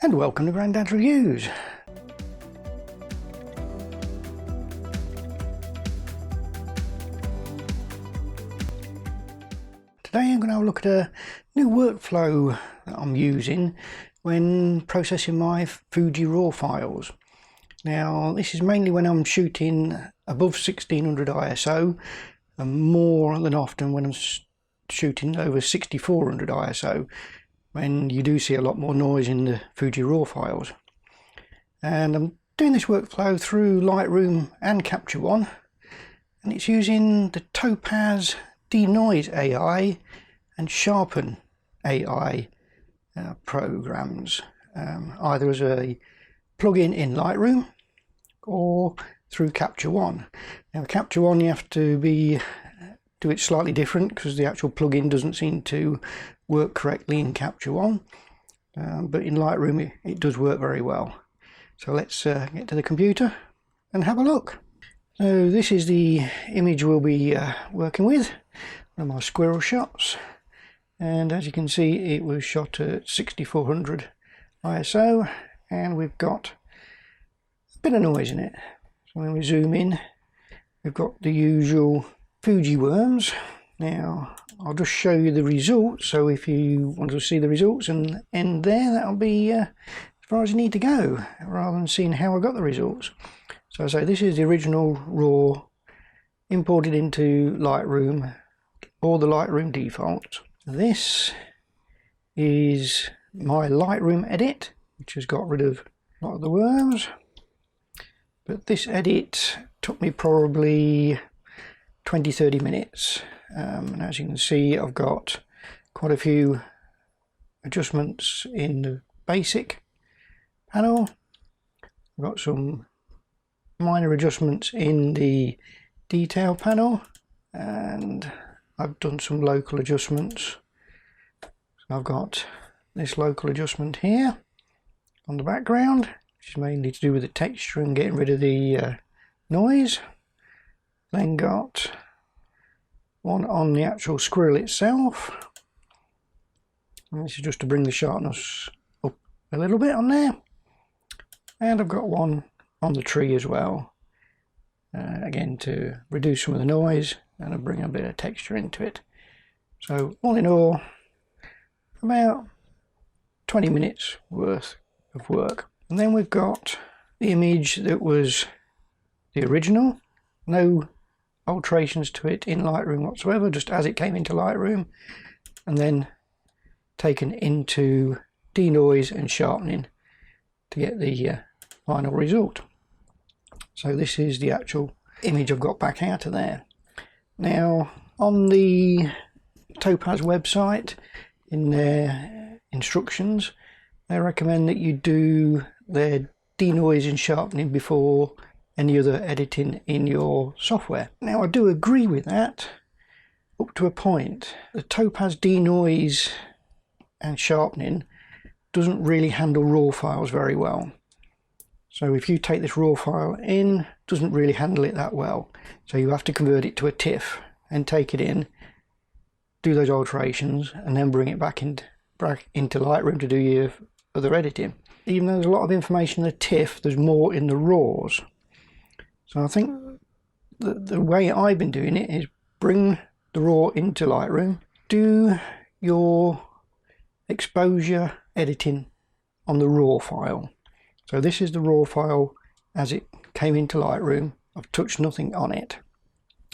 and welcome to Grandad's Reviews. Today I'm going to have a look at a new workflow that I'm using when processing my Fuji RAW files. Now this is mainly when I'm shooting above 1600 ISO and more than often when I'm shooting over 6400 ISO, when you do see a lot more noise in the Fuji RAW files. And I'm doing this workflow through Lightroom and Capture One, and it's using the Topaz DeNoise AI and Sharpen AI programs, either as a plugin in Lightroom or through Capture One. Now Capture One you have to do it slightly different because the actual plugin doesn't seem to work correctly in Capture One, but in Lightroom it does work very well. So let's get to the computer and have a look. So this is the image we'll be working with, one of my squirrel shots, and as you can see it was shot at 6400 ISO and we've got a bit of noise in it. So when we zoom in we've got the usual Fuji worms. Now I'll just show you the results, so if you want to see the results and end there, that'll be as far as you need to go, rather than seeing how I got the results. So I say this is the original RAW imported into Lightroom, or the Lightroom default. This is my Lightroom edit, which has got rid of a lot of the worms, but this edit took me probably 20-30 minutes, and as you can see I've got quite a few adjustments in the basic panel. I've got some minor adjustments in the detail panel, and I've done some local adjustments. So I've got this local adjustment here on the background, which is mainly to do with the texture and getting rid of the noise. Then got one on the actual squirrel itself, and this is just to bring the sharpness up a little bit on there. And I've got one on the tree as well, again to reduce some of the noise and bring a bit of texture into it. So all in all, about 20 minutes worth of work. And then we've got the image that was the original, no alterations to it in Lightroom whatsoever, just as it came into Lightroom, and then taken into denoise and sharpening to get the final result. So this is the actual image I've got back out of there. Now on the Topaz website, in their instructions, they recommend that you do their denoise and sharpening before any other editing in your software. Now I do agree with that up to a point. The Topaz denoise and sharpening doesn't really handle RAW files very well. So if you take this RAW file in, it doesn't really handle it that well. So you have to convert it to a TIFF and take it in, do those alterations, and then bring it back into Lightroom to do your other editing. Even though there's a lot of information in the TIFF, there's more in the RAWs. So I think the way I've been doing it is bring the RAW into Lightroom, do your exposure editing on the RAW file. So this is the RAW file as it came into Lightroom. I've touched nothing on it.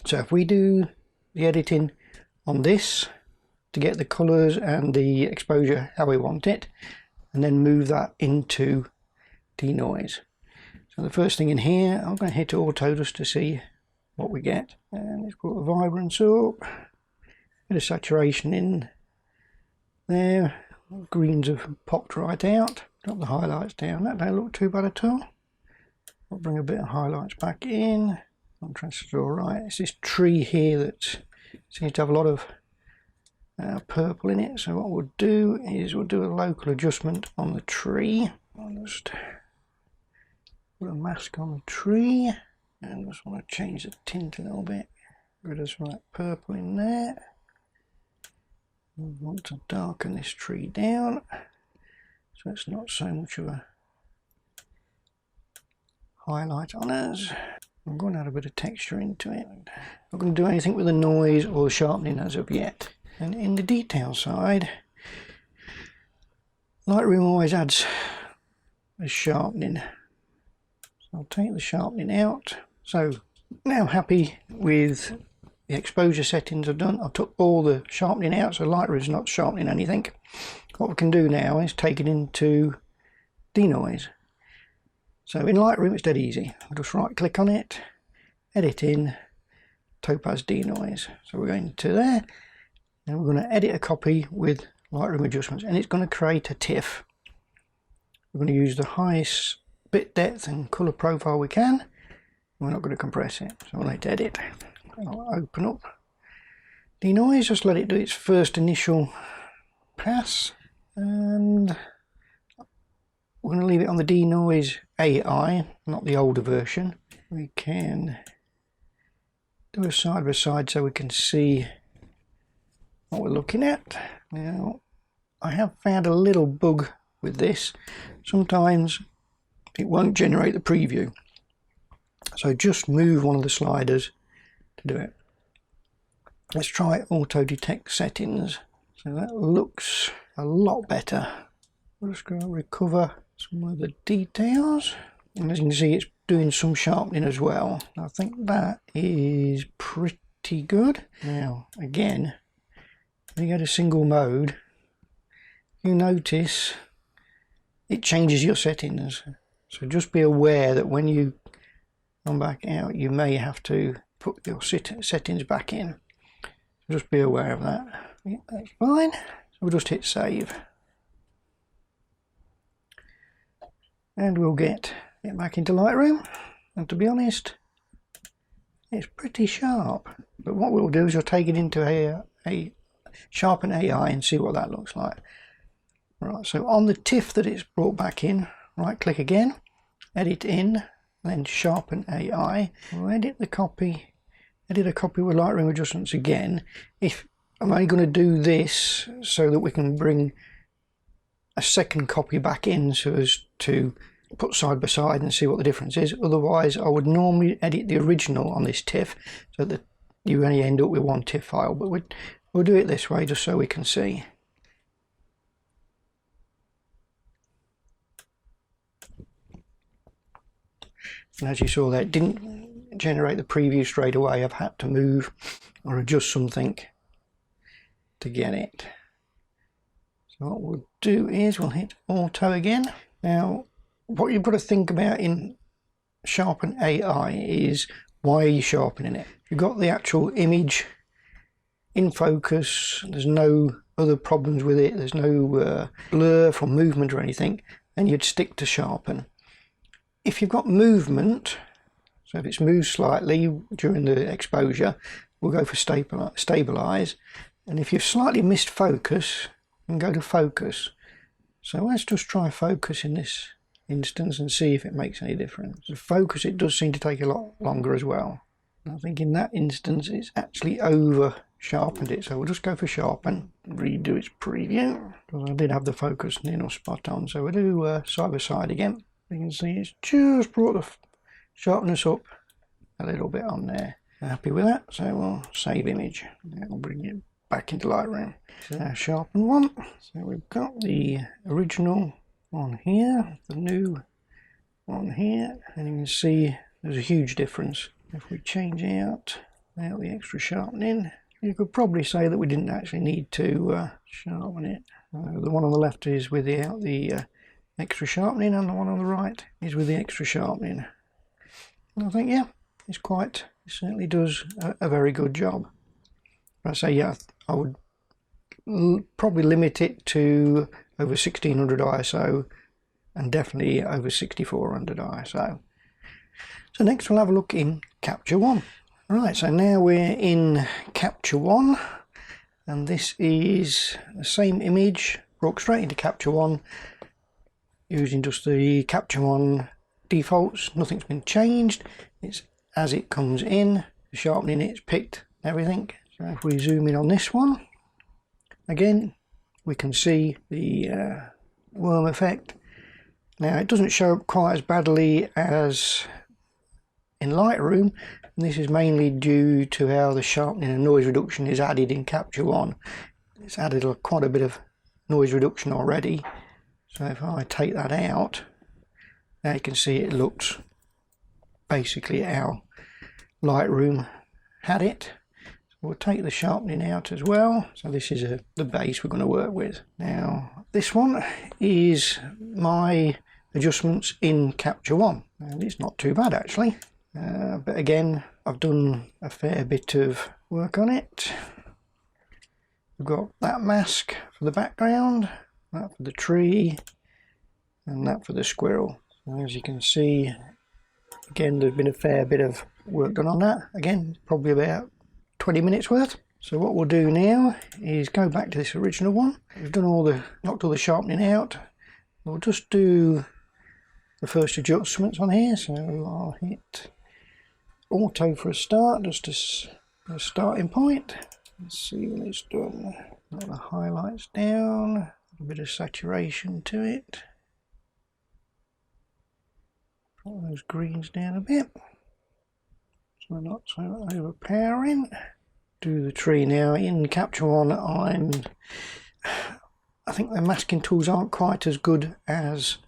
So if we do the editing on this to get the colours and the exposure how we want it, and then move that into denoise. So the first thing in here, I'm going to hit auto just to see what we get, and let's put the vibrance up, bit of saturation in there, greens have popped right out, drop the highlights down, that don't look too bad at all. I'll bring a bit of highlights back in, contrast is all right. It's this tree here that seems to have a lot of purple in it, so what we'll do is we'll do a local adjustment on the tree. I'll just put a mask on the tree and just want to change the tint a little bit, get rid of some of that purple in there. We want to darken this tree down. so it's not so much of a highlight on us. I'm going to add a bit of texture into it. I'm not going to do anything with the noise or the sharpening as of yet. And in the detail side, Lightroom always adds a sharpening. So I'll take the sharpening out. So now I'm happy with the exposure settings I've done. I took all the sharpening out, so Lightroom's not sharpening anything. What we can do now is take it into DeNoise. So in Lightroom it's dead easy. I'll just right click on it, edit in, Topaz DeNoise. So we're going to there, and we're going to edit a copy with Lightroom adjustments, and it's going to create a TIFF. We're going to use the highest bit depth and colour profile we can. We're not going to compress it, so I'll hit edit. I'll open up DeNoise, just let it do its first initial pass, and we're going to leave it on the DeNoise AI, not the older version. We can do a side by side so we can see what we're looking at. Now, I have found a little bug with this. Sometimes it won't generate the preview. So just move one of the sliders to do it. Let's try auto detect settings. So that looks a lot better. We're just going to recover some of the details, and as you can see it's doing some sharpening as well. I think that is pretty good. Now again, when you go to single mode, you notice it changes your settings, so just be aware that when you come back out you may have to put your settings back in. Just be aware of that. Yeah, that's fine. So we'll just hit save. And we'll get it back into Lightroom, and to be honest it's pretty sharp, but what we'll do is we'll take it into a Sharpen AI and see what that looks like. Right, so on the TIFF that it's brought back in, right click again, edit in, then Sharpen AI. We'll edit a copy with Lightroom adjustments again. If I'm only going to do this so that we can bring a second copy back in so as to put side by side and see what the difference is. Otherwise I would normally edit the original on this TIFF so that you only end up with one TIFF file, but we'll do it this way just so we can see. And as you saw there, it didn't generate the preview straight away. I've had to move or adjust something to get it. So what we'll do is we'll hit auto again. Now what you've got to think about in Sharpen AI is, why are you sharpening it? You've got the actual image in focus, there's no other problems with it, there's no blur from movement or anything, and you'd stick to sharpen. If you've got movement, so if it's moved slightly during the exposure, we'll go for stabilize, and if you've slightly missed focus, you can go to focus. So let's just try focus in this instance and see if it makes any difference. The focus, it does seem to take a lot longer as well. I think in that instance it's actually over sharpened it, so we'll just go for sharpen, redo its preview, because I did have the focus near enough spot on. So we'll do side by side again. You can see it's just brought the sharpness up a little bit on there. Happy with that, so we'll save image. I'll bring it back into Lightroom. So our sharpen one. So we've got the original one here, the new one here, and you can see there's a huge difference. If we change out the extra sharpening, you could probably say that we didn't actually need to sharpen it. The one on the left is without the extra sharpening, and the one on the right is with the extra sharpening. And I think, yeah, it certainly does a very good job. But I say, yeah, I would probably limit it to over 1600 ISO and definitely over 6400 ISO. So next we'll have a look in Capture 1. Right, so now we're in Capture 1, and this is the same image brought straight into Capture 1 using just the Capture 1 defaults. Nothing's been changed, it's as it comes in, sharpening it's picked everything. So if we zoom in on this one, again we can see the worm effect. Now it doesn't show up quite as badly as in Lightroom, and this is mainly due to how the sharpening and noise reduction is added in Capture One. It's added quite a bit of noise reduction already, so if I take that out, now you can see it looks basically how Lightroom had it. We'll take the sharpening out as well. So this is the base we're going to work with. Now this one is my adjustments in Capture One, and it's not too bad actually. But again, I've done a fair bit of work on it. We've got that mask for the background, that for the tree, and that for the squirrel. So as you can see, again, there's been a fair bit of work done on that. Again, probably about 20 minutes worth. So what we'll do now is go back to this original one. We've done knocked all the sharpening out. We'll just do the first adjustments on here. So I'll hit auto for a start, just as a starting point. Let's see when it's done. Got the highlights down, a bit of saturation to it. Put those greens down a bit, so not so overpowering. Do the tree now. In Capture One, I think the masking tools aren't quite as good as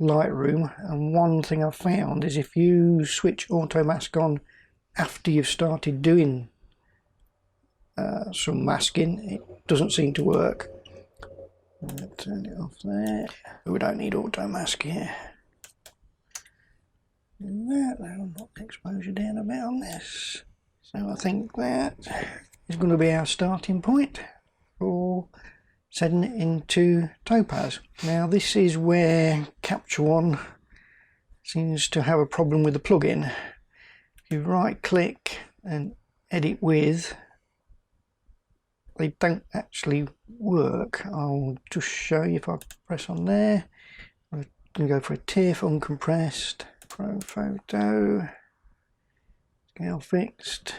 Lightroom, and one thing I've found is if you switch auto mask on after you've started doing some masking, it doesn't seem to work. Turn it off there. We don't need auto mask here. That, I'll knock the exposure down a bit on this. So I think that is going to be our starting point for setting it into Topaz. Now this is where Capture One seems to have a problem with the plugin. If you right click and edit with, they don't actually work. I'll just show you if I press on there. I'm going to go for a TIFF, uncompressed, Pro Photo, scale fixed,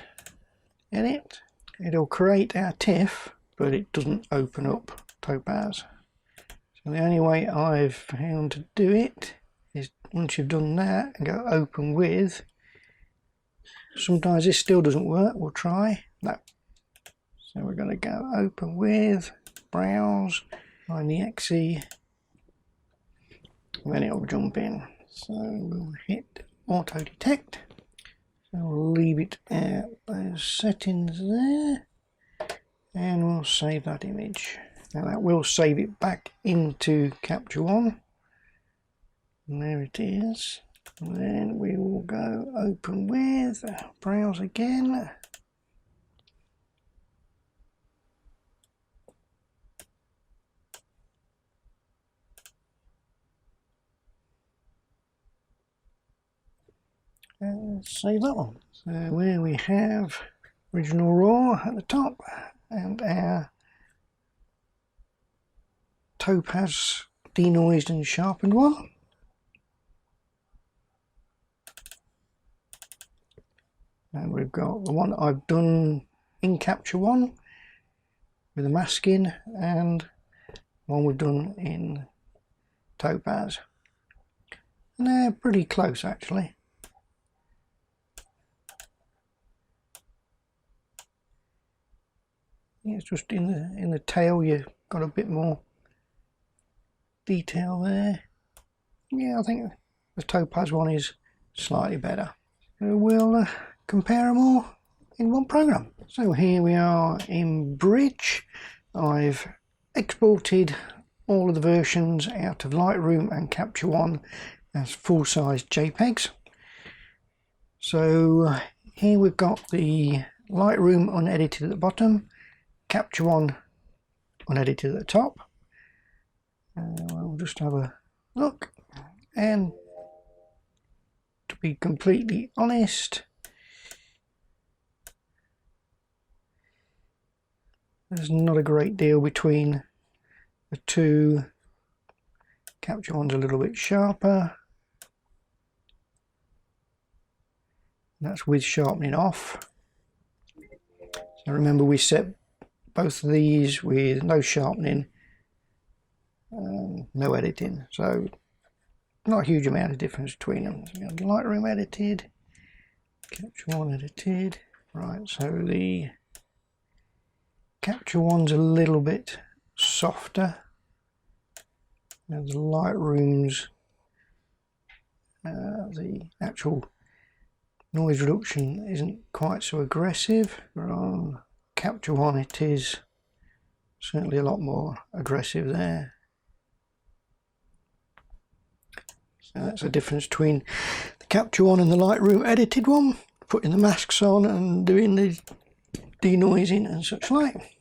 edit. It'll create our TIFF, but it doesn't open up Topaz. So the only way I've found to do it is once you've done that and go open with. Sometimes this still doesn't work. We'll try that. So we're going to go open with, browse, find the exe, and then it'll jump in. So we'll hit auto detect. So we'll leave it at those settings there, and we'll save that image. Now that will save it back into Capture One. And there it is. And then we will go open with, browse again. And save that one. So where we have original raw at the top and our Topaz denoised and sharpened one. And we've got the one I've done in Capture One with the masking, and one we've done in Topaz. And they're pretty close actually. It's just in the tail you've got a bit more detail there. Yeah, I think the Topaz one is slightly better. So we'll compare them all in one program. So here we are in Bridge. I've exported all of the versions out of Lightroom and Capture One as full-size JPEGs. So here we've got the Lightroom unedited at the bottom, Capture One unedited at the top. We'll just have a look, and to be completely honest, there's not a great deal between the two. Capture One's a little bit sharper. That's with sharpening off. So remember, we set both of these with no sharpening no editing, so not a huge amount of difference between them. So Lightroom edited, Capture one edited. Right, so the Capture one's a little bit softer. Now the Lightroom's the actual noise reduction isn't quite so aggressive. But on Capture one it is certainly a lot more aggressive there. So that's the difference between the Capture one and the Lightroom edited one, putting the masks on and doing the denoising and such like.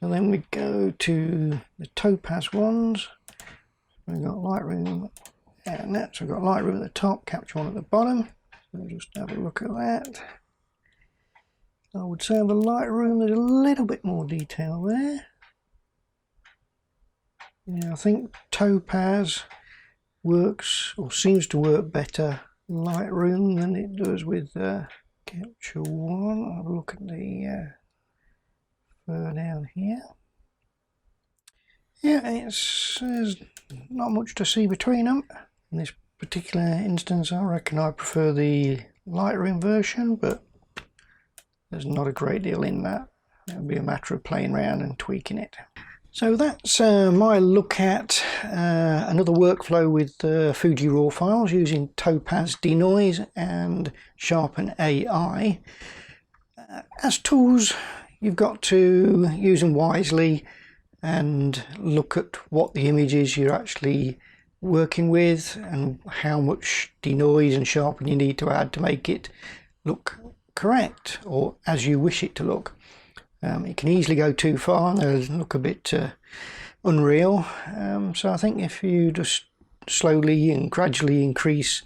So then we go to the Topaz ones. We've got Lightroom and that, so we've got Lightroom at the top, Capture one at the bottom. So we'll just have a look at that. I would say on the Lightroom there's a little bit more detail there. Yeah, I think Topaz works or seems to work better in Lightroom than it does with Capture one. I'll have a look at the fur down here. Yeah, there's not much to see between them. In this particular instance, I reckon I prefer the Lightroom version, but there's not a great deal in that. It'll be a matter of playing around and tweaking it. So that's my look at another workflow with Fuji RAW files using Topaz DeNoise and Sharpen AI. As tools, you've got to use them wisely and look at what the image is you're actually working with and how much denoise and sharpen you need to add to make it look correct or as you wish it to look. It can easily go too far and they'll look a bit unreal. So I think if you just slowly and gradually increase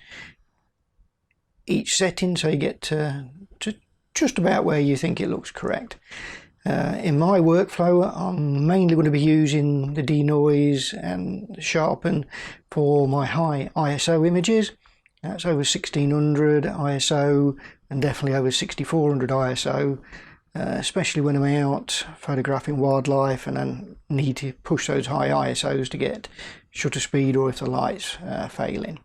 each setting so you get to just about where you think it looks correct. In my workflow, I'm mainly going to be using the denoise and sharpen for my high ISO images. That's over 1600 ISO and definitely over 6400 ISO, especially when I'm out photographing wildlife and then need to push those high ISOs to get shutter speed or if the light's failing.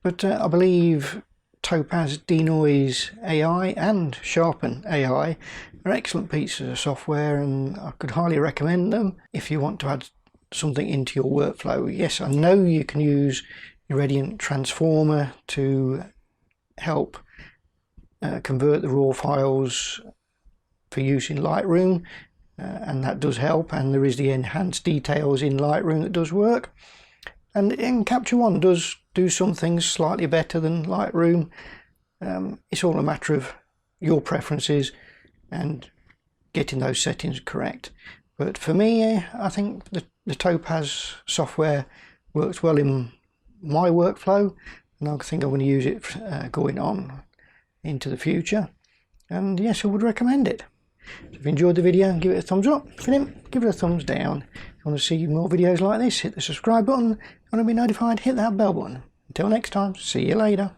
But I believe Topaz DeNoise AI and Sharpen AI are excellent pieces of software and I could highly recommend them if you want to add something into your workflow. Yes, I know you can use your Gradient Transformer to help convert the raw files for use in Lightroom, and that does help, and there is the enhanced details in Lightroom that does work. And in Capture one does do some things slightly better than Lightroom. It's all a matter of your preferences and getting those settings correct. But for me, I think the Topaz software works well in my workflow, and I think I'm going to use it going on into the future. And yes, I would recommend it. So if you enjoyed the video, give it a thumbs up. If you didn't, give it a thumbs down. If you want to see more videos like this, hit the subscribe button. If you want to be notified, hit that bell button. Until next time, see you later.